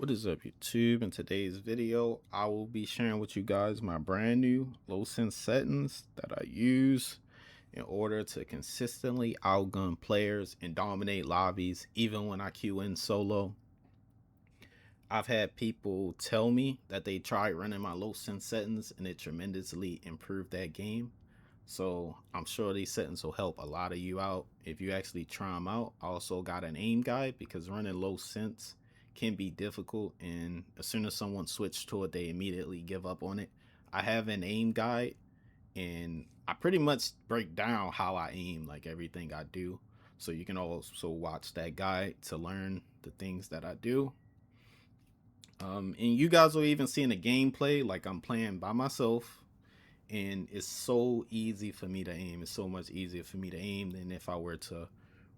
What is up, YouTube? In today's video, I will be sharing with you guys my brand new low sense settings that I use in order to consistently outgun players and dominate lobbies, even when I queue in solo. I've had people tell me that they tried running my low sense settings and it tremendously improved that game. So I'm sure these settings will help a lot of you out if you actually try them out. I also got an aim guide because running low sense can be difficult, and as soon as someone switches to it, they immediately give up on it. I have an aim guide, and I pretty much break down how I aim, like everything I do. So you can also watch that guide to learn the things that I do. And you guys will even see in the gameplay, like I'm playing by myself, and it's so easy for me to aim. It's so much easier for me to aim than if I were to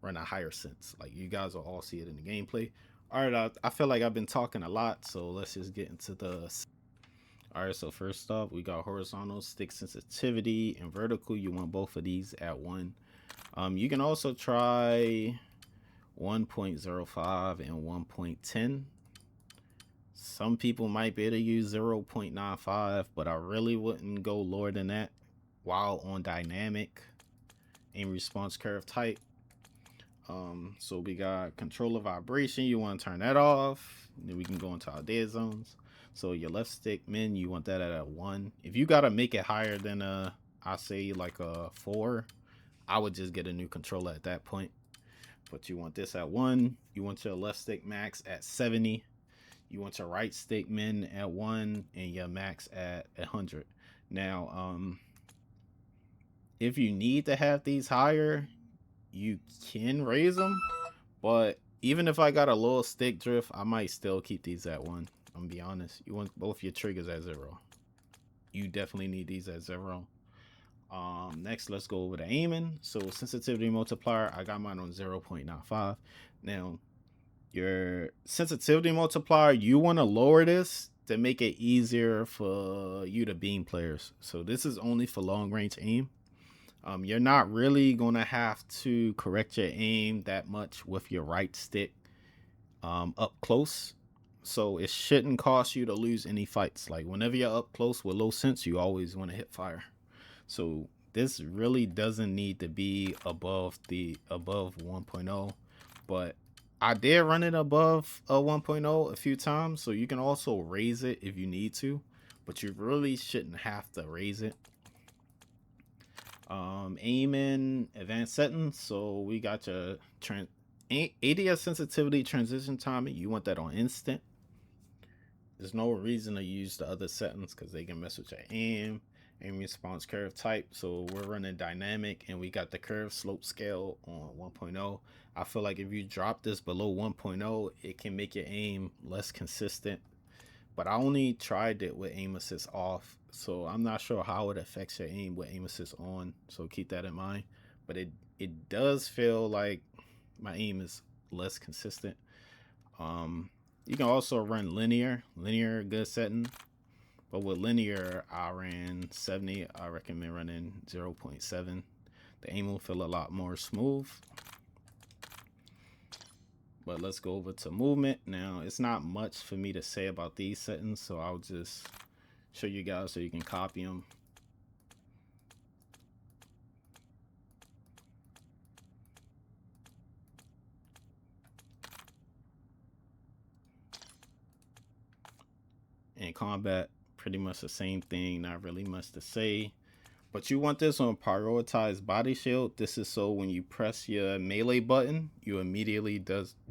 run a higher sense. Like you guys will all see it in the gameplay. All right, I feel like I've been talking a lot, so let's just get into the. All right, so first off, we got horizontal, stick sensitivity, and vertical. You want both of these at 1. You can also try 1.05 and 1.10. Some people might be able to use 0.95, but I really wouldn't go lower than that while on dynamic aim response curve type. So we got controller vibration. You want to turn that off. Then we can go into our dead zones. So your left stick min, you want that at a 1. If you gotta make it higher than I say like a 4, I would just get a new controller at that point. But you want this at 1. You want your left stick max at 70. You want your right stick min at 1 and your max at 100. Now, if you need to have these higher, you can raise them, but even if I got a little stick drift, I might still keep these at 1. I'm gonna be honest. You want both your triggers at 0. You definitely need these at 0. Next, let's go over the aiming. So sensitivity multiplier, I got mine on 0.95. Now, your sensitivity multiplier, you want to lower this to make it easier for you to beam players. So this is only for long range aim. You're not really going to have to correct your aim that much with your right stick up close. So it shouldn't cost you to lose any fights. Like whenever you're up close with low sense, you always want to hit fire. So this really doesn't need to be above 1.0, but I did run it above a 1.0 a few times, so you can also raise it if you need to, but you really shouldn't have to raise it. Aim in advanced settings, so we got your ADS sensitivity transition timing. You want that on instant. There's no reason to use the other settings because they can mess with your aim response curve type. So we're running dynamic, and we got the curve slope scale on 1.0. I feel like if you drop this below 1.0, it can make your aim less consistent, but I only tried it with aim assist off, so I'm not sure how it affects your aim with aim assist on, so keep that in mind. But it does feel like my aim is less consistent. You can also run linear good setting, but with linear I ran 70. I recommend running 0.7. The aim will feel a lot more smooth. But let's go over to movement. Now, it's not much for me to say about these settings, so I'll just show you guys so you can copy them. In combat, pretty much the same thing, not really much to say. But you want this on prioritize body shield. This is so when you press your melee button, you immediately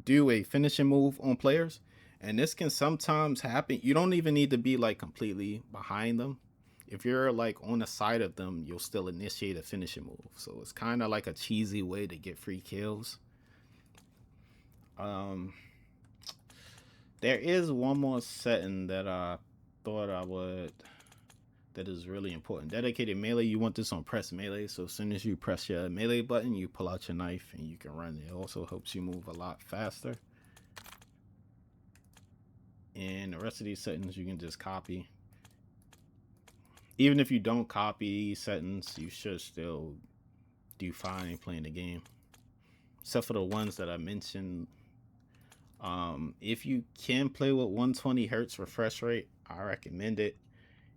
do a finishing move on players. And this can sometimes happen. You don't even need to be like completely behind them. If you're like on the side of them, you'll still initiate a finishing move. So it's kind of like a cheesy way to get free kills. There is one more setting that I thought I would, that is really important. Dedicated melee, you want this on press melee. So as soon as you press your melee button, you pull out your knife and you can run. It also helps you move a lot faster. And the rest of these settings you can just copy. Even if you don't copy settings, you should still do fine playing the game, except for the ones that I mentioned. If you can play with 120 hertz refresh rate, I recommend it.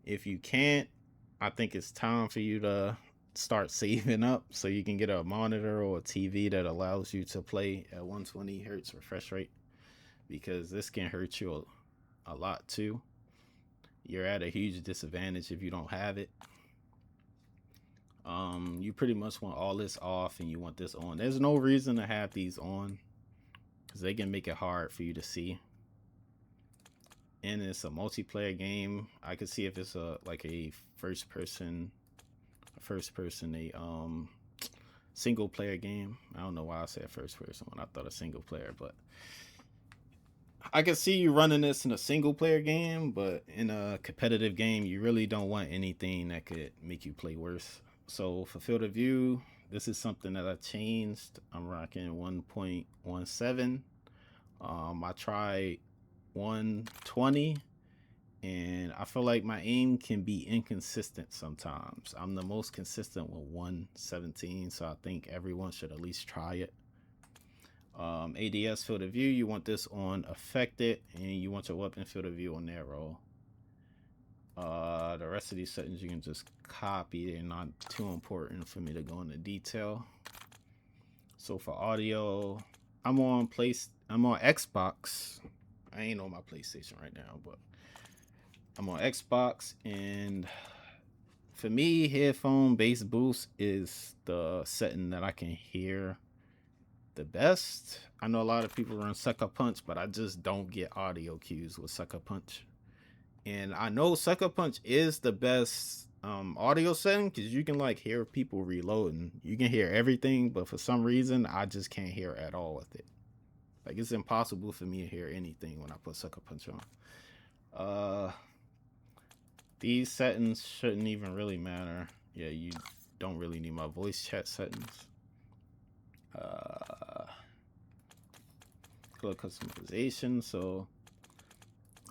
If you can't, I think it's time for you to start saving up so you can get a monitor or a TV that allows you to play at 120 hertz refresh rate, because this can hurt you a lot too. You're at a huge disadvantage if you don't have it. You pretty much want all this off and you want this on. There's no reason to have these on because they can make it hard for you to see. And it's a multiplayer game. I could see if it's a first person, single player game. I don't know why I said first person when I thought a single player, but I can see you running this in a single player game, but in a competitive game, you really don't want anything that could make you play worse. So for field of view, this is something that I changed. I'm rocking 1.17. I tried 120, and I feel like my aim can be inconsistent sometimes. I'm the most consistent with 117, so I think everyone should at least try it. ADS field of view, you want this on affected, and you want your weapon field of view on narrow. The rest of these settings you can just copy. They're not too important for me to go into detail. So for audio, I'm on Xbox. I ain't on my PlayStation right now, but I'm on Xbox, and for me, headphone bass boost is the setting that I can hear the best. I know a lot of people run Sucker Punch, but I just don't get audio cues with Sucker Punch. And I know Sucker Punch is the best audio setting because you can like hear people reloading. You can hear everything, but for some reason, I just can't hear at all with it. Like, it's impossible for me to hear anything when I put Sucker Punch on. These settings shouldn't even really matter. Yeah, you don't really need my voice chat settings. Color customization. So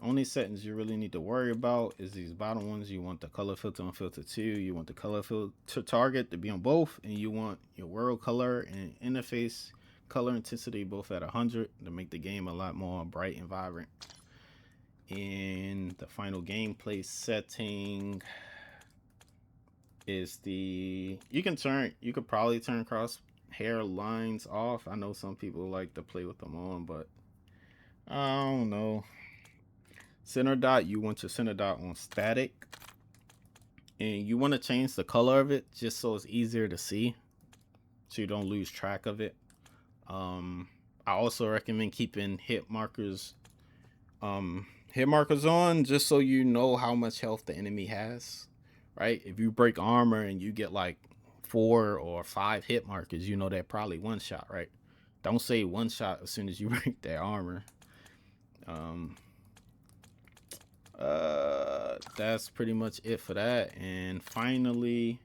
only settings you really need to worry about is these bottom ones. You want the color filter on filter 2. You want the color filter target to be on both, and you want your world color and interface color intensity both at 100 to make the game a lot more bright and vibrant. And the final gameplay setting is you could probably turn crosshair lines off. I know some people like to play with them on, but I don't know. Center dot, you want your center dot on static, and you want to change the color of it just so it's easier to see, so you don't lose track of it. I also recommend keeping hit markers on just so you know how much health the enemy has, right? If you break armor and you get like 4 or 5 hit markers, you know they're probably one shot, right? Don't say one shot as soon as you break their armor. That's pretty much it for that. And finally,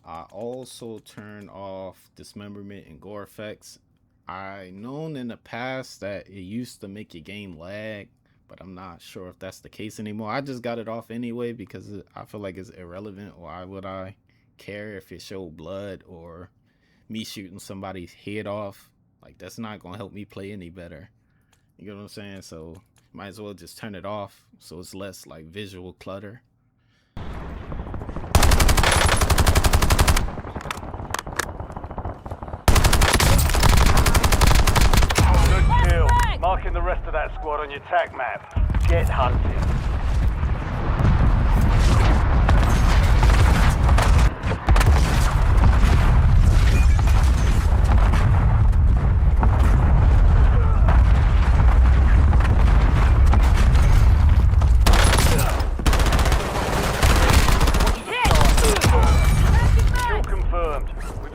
I also turned off dismemberment and gore effects. I known in the past that it used to make your game lag, but I'm not sure if that's the case anymore. I just got it off anyway because I feel like it's irrelevant. Why would I care if it showed blood or me shooting somebody's head off? Like, that's not gonna help me play any better. You know what I'm saying? So might as well just turn it off so it's less like visual clutter. Good kill. Marking the rest of that squad on your tac map. Get hunting.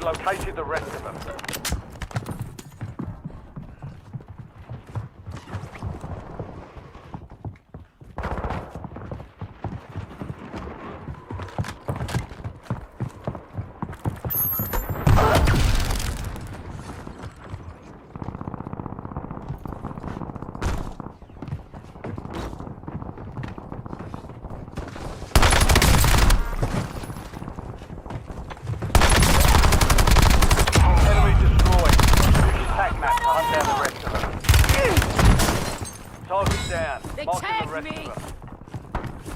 Located the rest of them. Target down. They Marking the tagged rest me. of them.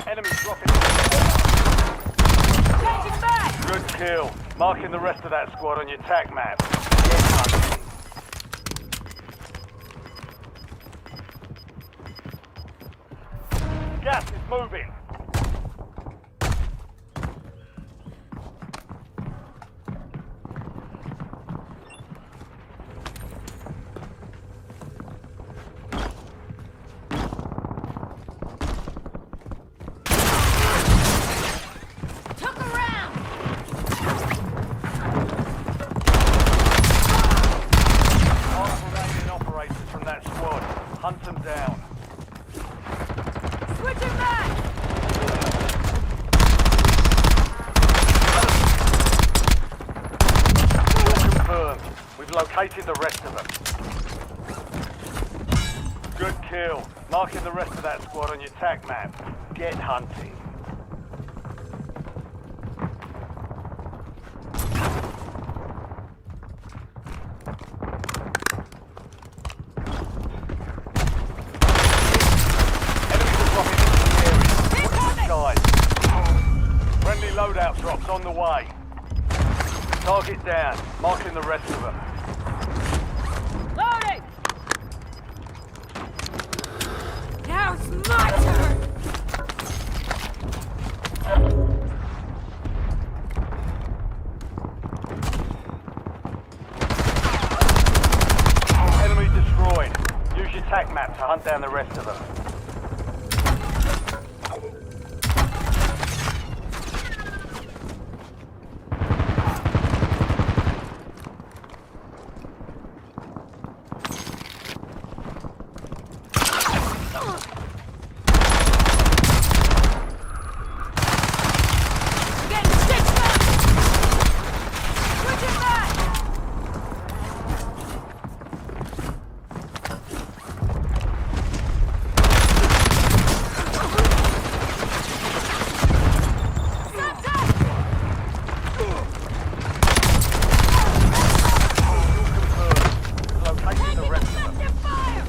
Enemy dropping. Changing back! Good kill. Marking the rest of that squad on your tac map. Get hunting. Gas is moving. Took a round! All remaining operators from that squad. Hunt them down. Switching back! Kill confirmed. We've located the rest of them. Good kill. Marking the rest of that squad on your tac map. Get hunting. Enemies are dropping into the area. Watch the skies. Friendly loadout drops on the way. Target down. Marking the rest of them. Loading! Now it's my turn! Enemy destroyed. Use your tac map to hunt down the rest of them. Getting stitched back! Switching back! Locating the rest of them. Effective fire!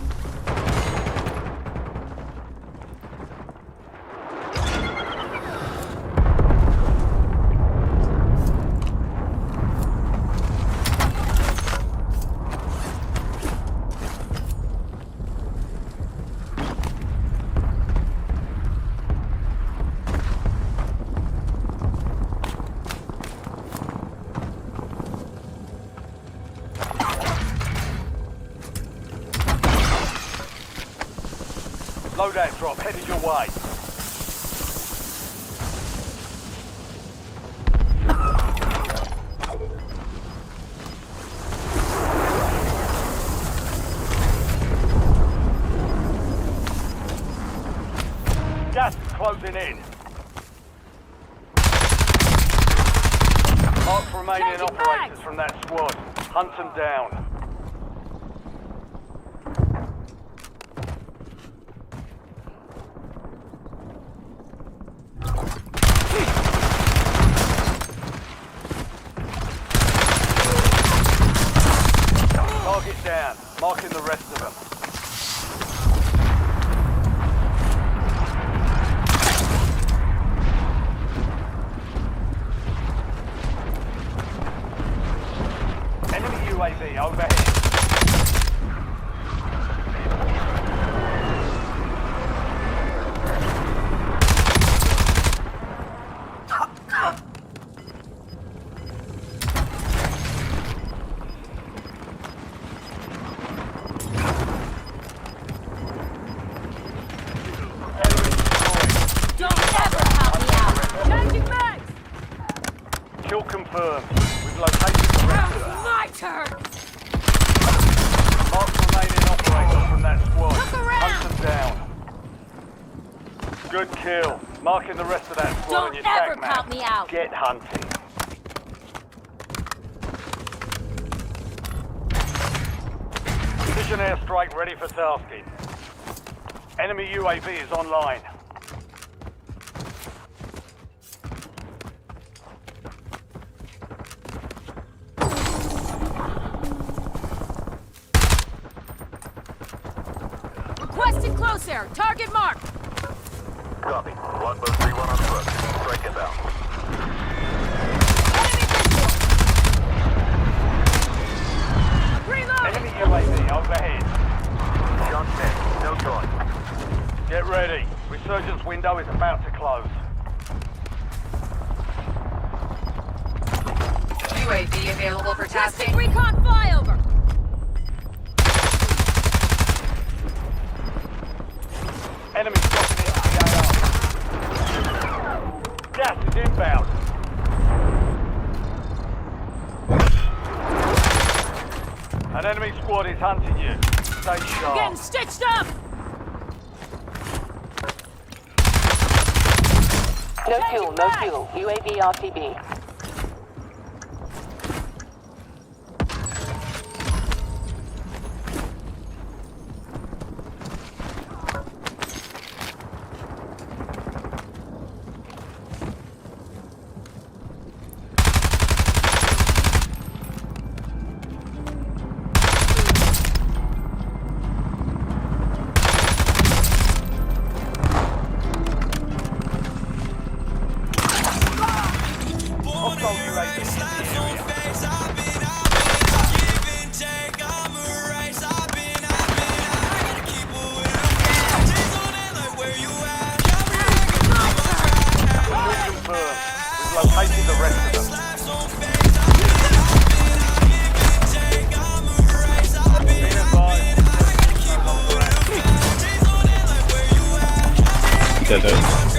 Loadout drop headed your way. Gas is closing in. Mark remaining Changing operators back. from that squad. Hunt them down. Target down. Marking the rest of them. Enemy UAV overhead. Enemy destroyed. Don't ever help me out! Changing bags! Kill confirmed. We've located the Now rest of it's them. my turn! Mark remaining operators from that squad. Look around. Hunt them down. Good kill. Marking the rest of that squad on Don't your ever tac map. count me out! Get hunting. Precision airstrike ready for tasking. Enemy UAV is online. Requesting close air. Target marked. Copy. Longbow 3-1 on foot. Strike inbound. Reloading. Enemy UAV overhead. Shot 10. No choice. Get ready. Resurgence window is about to close. UAV available for Testing tasking. recon flyover. Enemy dropping into the AR. Gas is inbound. An enemy squad is hunting you. Stay sharp. Getting stitched up. No fuel, no fuel. UAV RTB. Hostile UAV in the area. Confirmed. We've located the rest of them. Be advised. Dead.